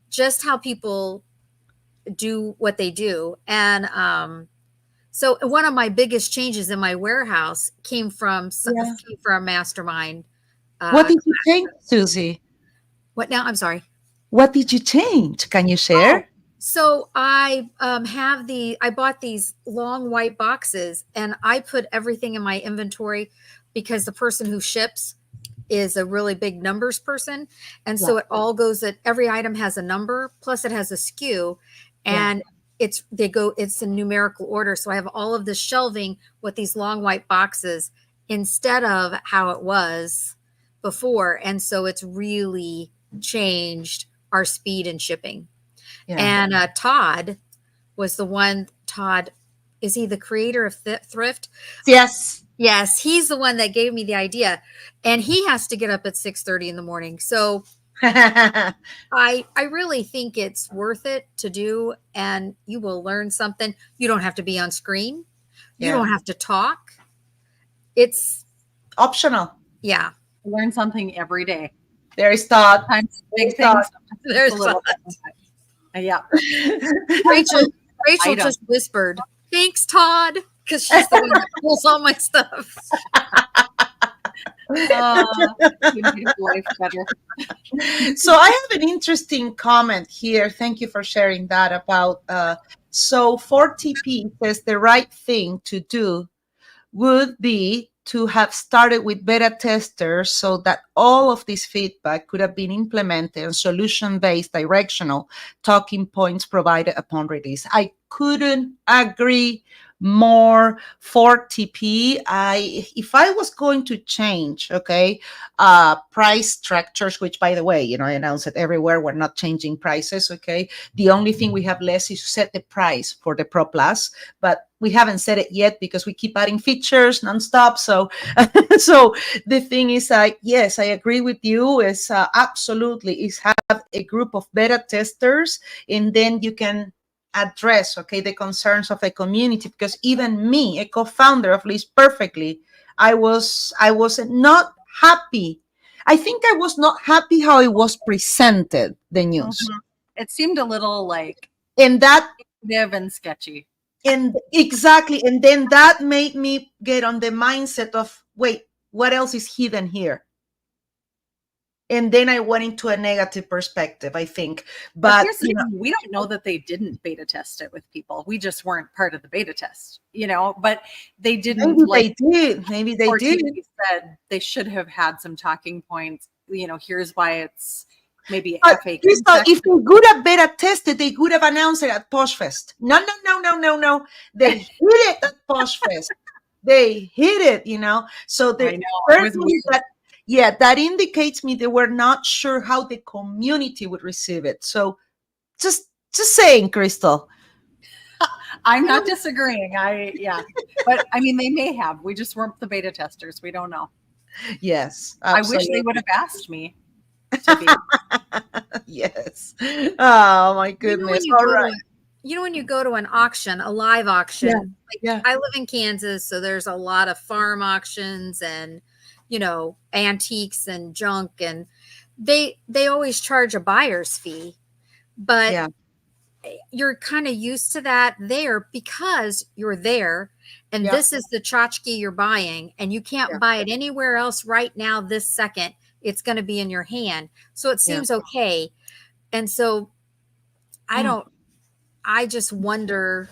just how people do what they do. And so one of my biggest changes in my warehouse Yeah. came from mastermind. What Uh, did you change, Susie? what now? I'm sorry. What did you change? Can you Oh, share? so I bought these long white boxes and I put everything in my inventory because the person who ships is a really big numbers person. And Yeah. so it all goes at every item has a number, plus it has a SKU, Yeah. and it's in numerical order. So I have all of this shelving with these long white boxes instead of how it was before. And so it's really changed our speed in shipping. Yeah. And Todd, is he the creator of Thrift? Yes. Yes, he's the one that gave me the idea, and he has to get up at 6:30 in the morning. So I really think it's worth it to do, and you will learn something. You don't have to be on screen. You Yeah. don't have to talk. It's Optional. yeah. Learn something every day. There is thought. Sometimes big There's things, sometimes There's a little bit. Yeah. Rachel Item. just whispered, "Thanks, Todd," because she's the one that pulls all my stuff. You made life better. So I have an interesting comment here. Thank you for sharing that about so 4TP says the right thing to do would be to have started with beta testers so that all of this feedback could have been implemented and solution-based directional talking points provided upon release. I couldn't agree more. For TP, if I was going to change, okay, price structures, which by the way, I announce it everywhere, we're not changing prices, okay. The only thing we have less is to set the price for the Pro Plus, but we haven't set it yet because we keep adding features nonstop. So, so the thing is, yes, I agree with you. Is absolutely is have a group of beta testers, and then you can address, okay, the concerns of the community. Because even me, a co-founder of List Perfectly, I was not happy. I think I was not happy how it was presented, the news, It seemed a little like and that negative and sketchy. And exactly. And then that made me get on the mindset of, wait, what else is hidden here? And then I went into a negative perspective, I think. But here's the thing, we don't know that they didn't beta test it with people. We just weren't part of the beta test, but they didn't. Maybe they did. Maybe they did. Said they should have had some talking points. Here's why it's maybe FAQ. If they could have beta tested, they could have announced it at PoshFest. No. They hit it at PoshFest. They hit it, So that indicates me they were not sure how the community would receive it. So just saying, Crystal. I'm not disagreeing. But I mean, they may have. We just weren't the beta testers. We don't know. Yes, I absolutely. wish they would have asked me. Yes. Oh my goodness. All right. When you go to an auction, a live auction, yeah. I live in Kansas, so there's a lot of farm auctions and antiques and junk, and they always charge a buyer's fee, but you're kind of used to that there because you're there, and this is the tchotchke you're buying, and you can't buy it anywhere else right now this second. It's going to be in your hand, so it seems okay. And so I just wonder,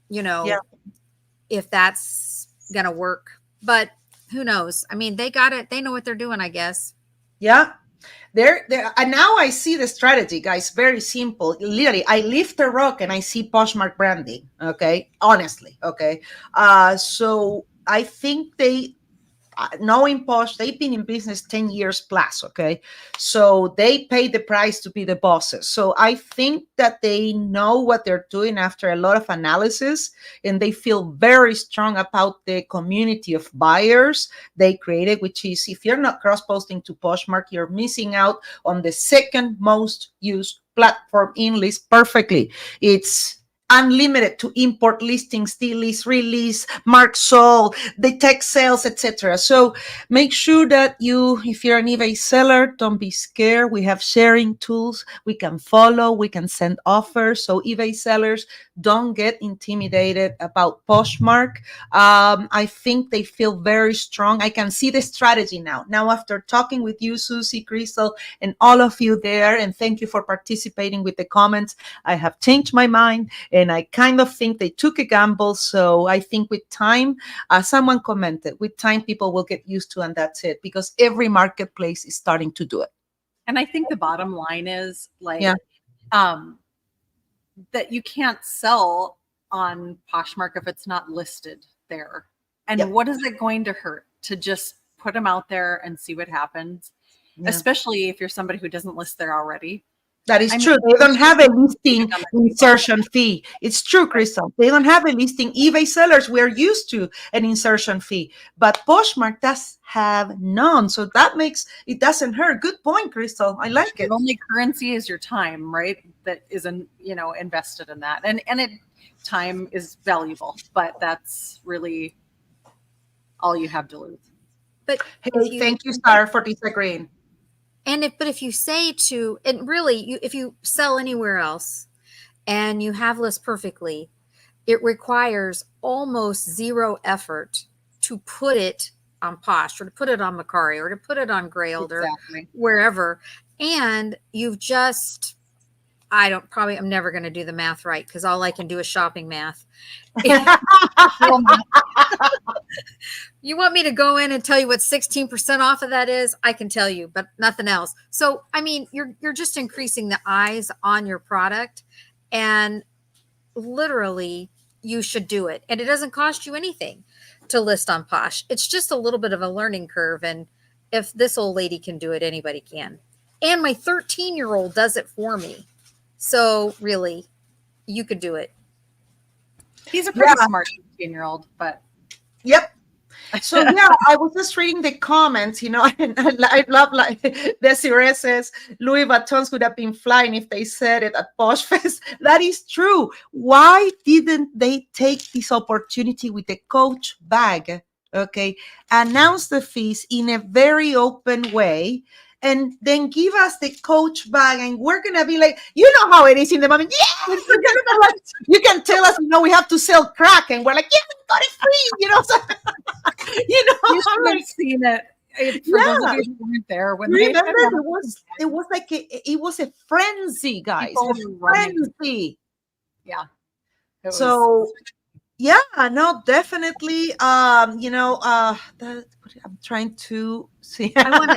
if that's going to work, but who knows? I mean, they got it. They know what they're doing, I guess. Yeah. There, and now I see the strategy, guys. Very simple. Literally, I lift a rock and I see Poshmark branding. Okay. Honestly. Okay. So I think knowing Posh, they've been in business 10 years plus, okay? So they pay the price to be the bosses. So I think that they know what they're doing after a lot of analysis, and they feel very strong about the community of buyers they created, which is, if you're not cross-posting to Poshmark, you're missing out on the second most used platform in List Perfectly. It's unlimited to import listings, delist, release, mark sold, detect sales, etc. So make sure that you, if you're an eBay seller, don't be scared. We have sharing tools. We can follow, we can send offers. So eBay sellers, don't get intimidated about Poshmark. I think they feel very strong. I can see the strategy now. Now, after talking with you, Suzie, Crystal, and all of you there, and thank you for participating with the comments, I have changed my mind, and I kind of think they took a gamble. So I think with time, someone commented, with time, people will get used to, and that's it, because every marketplace is starting to do it. And I think the bottom line is like, Yeah. that you can't sell on Poshmark if it's not listed there. And Yeah. what is it going to hurt to just put them out there and see what happens? Yeah. Especially if you're somebody who doesn't list there already. That is I mean, true. They don't have a listing on the insertion fee. It's true, Crystal. They don't have a listing. eBay sellers, we're used to an insertion fee, but Poshmark does have none. So that makes it doesn't hurt. Good point, Crystal. I like it. Your only currency is your time, right? That isn't, invested in that. And time is valuable, but that's really all you have to lose. But Hey, thank you, Star, for disagreeing. And if you say to, and really, if you sell anywhere else and you have List Perfectly, it requires almost zero effort to put it on Posh, or to put it on Macari, or to put it on Grailed, Exactly. or wherever. And you've just, I'm never going to do the math right, because all I can do is shopping math. You want me to go in and tell you what 16% off of that is? I can tell you, but nothing else. So, I mean, you're just increasing the eyes on your product, and literally you should do it. And it doesn't cost you anything to list on Posh. It's just a little bit of a learning curve. And if this old lady can do it, anybody can. And my 13-year-old does it for me. So really, you could do it. He's a pretty smart 15-year-old, but. Yep. So yeah, I was just reading the comments, and I love, like, Desiree says, Louis Vuittons would have been flying if they said it at Posh Fest. That is true. Why didn't they take this opportunity with the Coach bag? Okay, announce the fees in a very open way, and then give us the Coach bag, and we're gonna be like, you know how it is in the moment. Yeah, we're gonna be like, you can tell us, we have to sell crack, and we're like, yeah, we got it free, So, you should have seen it. For those of you who weren't there, when remember, it was like it was a frenzy, guys. A frenzy. Yeah. So yeah, no, definitely. I'm trying to see. I want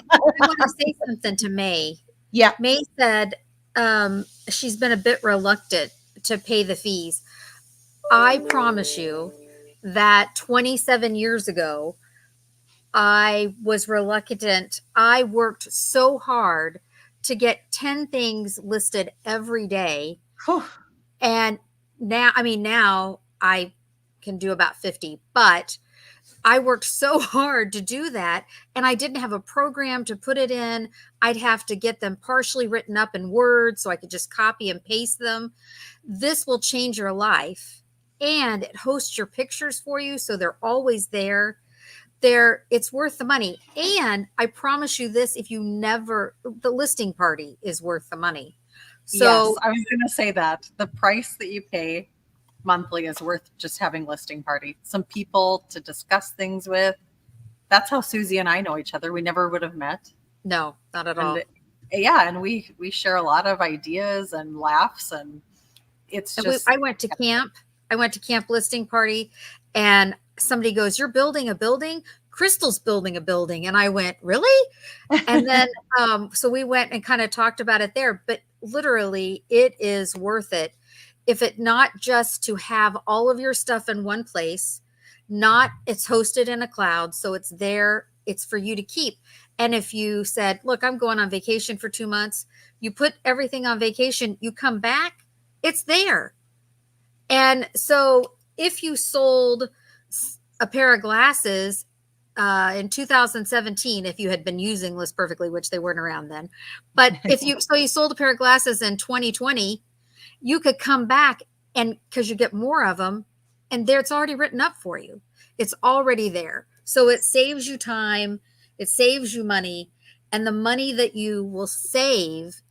to say something to May. Yeah. May said she's been a bit reluctant to pay the fees. I promise you that 27 years ago, I was reluctant. I worked so hard to get 10 things listed every day. And now I can do about 50, but I worked so hard to do that, and I didn't have a program to put it in. I'd have to get them partially written up in Word so I could just copy and paste them. This will change your life, and it hosts your pictures for you, so they're always there. It's worth the money. And I promise you this, the listing party is worth the money. So yes, I was going to say that the price that you pay monthly is worth just having listing party. Some people to discuss things with. That's how Suzie and I know each other. We never would have met. No, not at all. And we share a lot of ideas and laughs, and it's just. I went to camp. I went to camp listing party, and somebody goes, "You're building a building? Crystal's building a building." And I went, "Really?" And then, so we went and kind of talked about it there, but literally it is worth it. If it not just to have all of your stuff in one place, it's hosted in a cloud. So it's there, it's for you to keep. And if you said, look, I'm going on vacation for 2 months, you put everything on vacation, you come back, it's there. And so if you sold a pair of glasses in 2017, if you had been using List Perfectly, which they weren't around then, but you sold a pair of glasses in 2020, you could come back and because you get more of them, and there it's already written up for you. It's already there. So it saves you time, it saves you money, and the money that you will save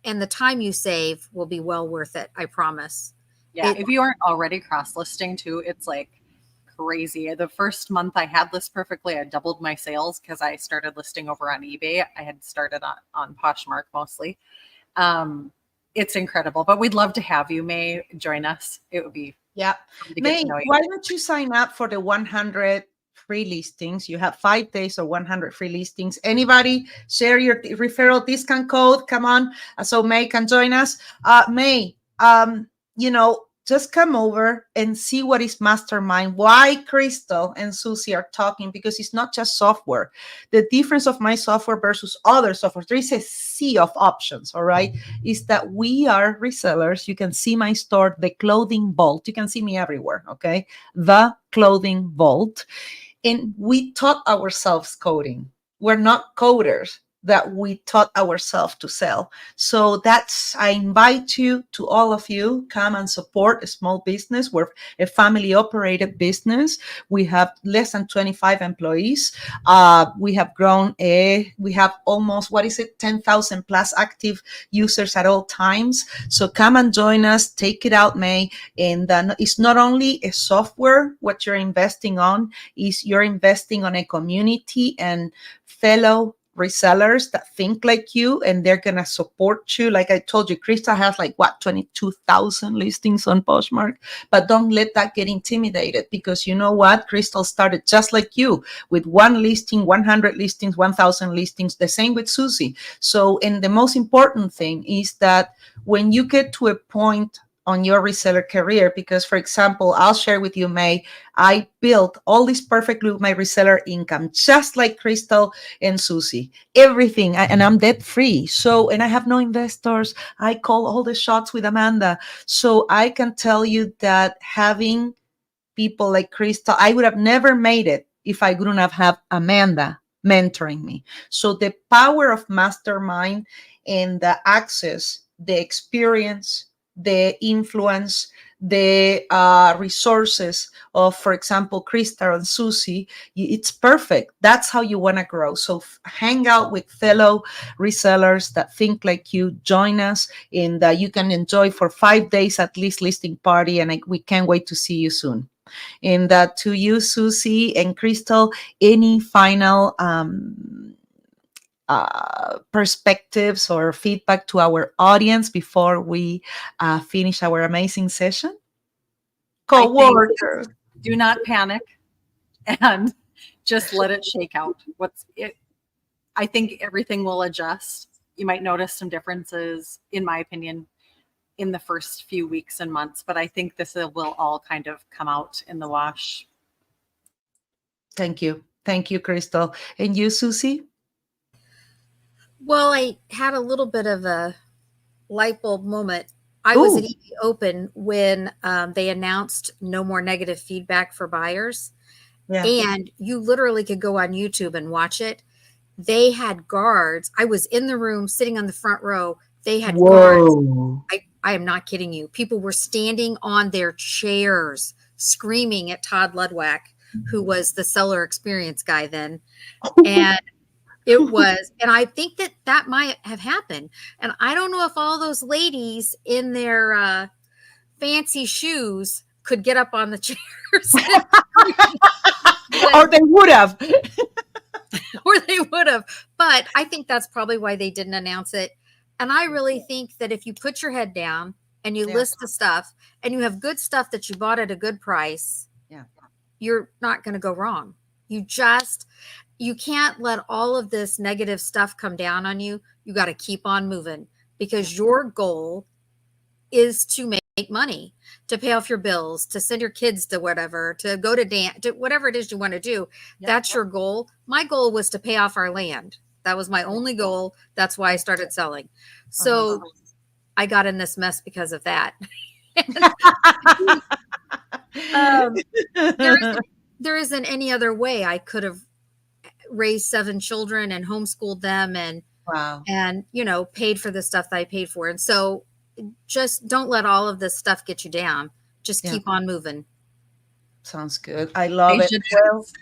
and the time you save will be well worth it. I promise. Yeah. If you aren't already cross-listing too, it's like crazy. The first month I had List Perfectly, I doubled my sales because I started listing over on eBay. I had started on Poshmark mostly. It's incredible, but we'd love to have you, May, join us. It would be fun to get May, to know you. why don't you sign up for the 100 free listings? You have 5 days or 100 free listings. Anybody share your referral discount code? Come on, so May can join us. May, just come over and see what is Mastermind, why Crystal and Suzie are talking, because it's not just software. The difference of my software versus other software, there is a sea of options, all right, is that we are resellers. You can see my store, The Clothing Vault. You can see me everywhere, okay? The Clothing Vault. And we taught ourselves coding. We're not coders, that we taught ourselves to sell. So I invite you, to all of you, come and support a small business. We're a family operated business. We have less than 25 employees. We have grown, we have almost, 10,000 plus active users at all times. So come and join us, take it out, May. And it's not only a software, what you're investing on is you're investing on a community and fellow resellers that think like you, and they're going to support you. Like I told you, Krista has 22,000 listings on Poshmark, but don't let that get intimidated, because you know what? Crystal started just like you, with 1 listing, 100 listings, 1,000 listings, the same with Suzie. So, and the most important thing is that when you get to a point on your reseller career, because for example, I'll share with you, May, I built all this perfectly with my reseller income, just like Crystal and Suzie, everything, and I'm debt free. So, and I have no investors. I call all the shots with Amanda. So I can tell you that having people like Crystal, I would have never made it if I wouldn't have had Amanda mentoring me. So the power of Mastermind and the access, the experience, the influence, the resources of, for example, Krista and Suzie, it's perfect. That's how you want to grow. So hang out with fellow resellers that think like you. Join us, and you can enjoy for 5 days at least listing party, and we can't wait to see you soon. And to you, Suzie and Crystal, any final perspectives or feedback to our audience before we finish our amazing session? Co-worker. Do not panic and just let it shake out. I think everything will adjust. You might notice some differences, in my opinion, in the first few weeks and months, but I think this will all kind of come out in the wash. Thank you. Thank you, Crystal. And you, Suzie? Well, I had a little bit of a light bulb moment. I was at EB Open when they announced no more negative feedback for buyers. Yeah. And you literally could go on YouTube and watch it. They had guards. I was in the room sitting on the front row. They had guards. I am not kidding you. People were standing on their chairs screaming at Todd Ludwak, who was the seller experience guy then. And it was, and I think that might have happened. And I don't know if all those ladies in their fancy shoes could get up on the chairs. Or they would have. Or they would have. But I think that's probably why they didn't announce it. And I really think that if you put your head down and you list the stuff and you have good stuff that you bought at a good price, you're not going to go wrong. You can't let all of this negative stuff come down on you. You got to keep on moving, because your goal is to make money, to pay off your bills, to send your kids to whatever, to go to dance, to whatever it is you want to do. That's your goal. My goal was to pay off our land. That was my only goal. That's why I started selling. So I got in this mess because of that. There isn't any other way I could have raised 7 children and homeschooled them and paid for the stuff that I paid for. And so just don't let all of this stuff get you down. Just Yeah. keep on moving. Sounds good. I love it. Sage Well, advice.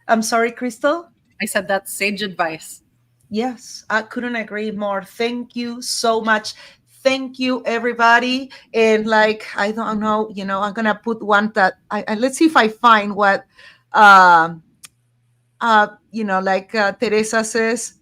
I'm sorry, Crystal. I said that's sage advice. Yes, I couldn't agree more. Thank you so much. Thank you, everybody. And like, I don't know, I'm gonna put one that let's see if I find what um like Teresa says,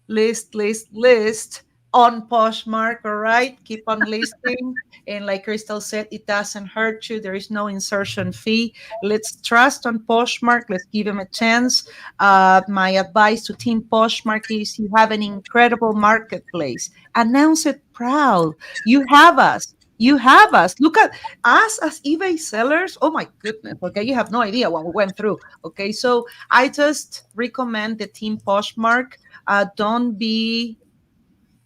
list, list, list on Poshmark. All right, keep on listing. And like Crystal said, it doesn't hurt you. There is no insertion fee. Let's trust on Poshmark. Let's give them a chance. My advice to Team Poshmark is you have an incredible marketplace. Announce it proud. You have us. You have us. Look at us as eBay sellers. Oh my goodness. Okay. You have no idea what we went through. Okay. So I just recommend the Team Poshmark. Don't be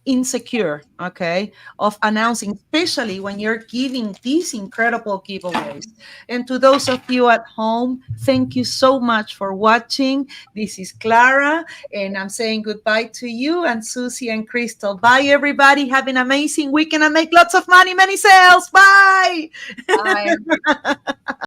insecure, okay, of announcing, especially when you're giving these incredible giveaways. And to those of you at home, thank you so much for watching. This is Clara, and I'm saying goodbye to you and Susie and Crystal. Bye, everybody. Have an amazing weekend and make lots of money, many sales. Bye. Bye.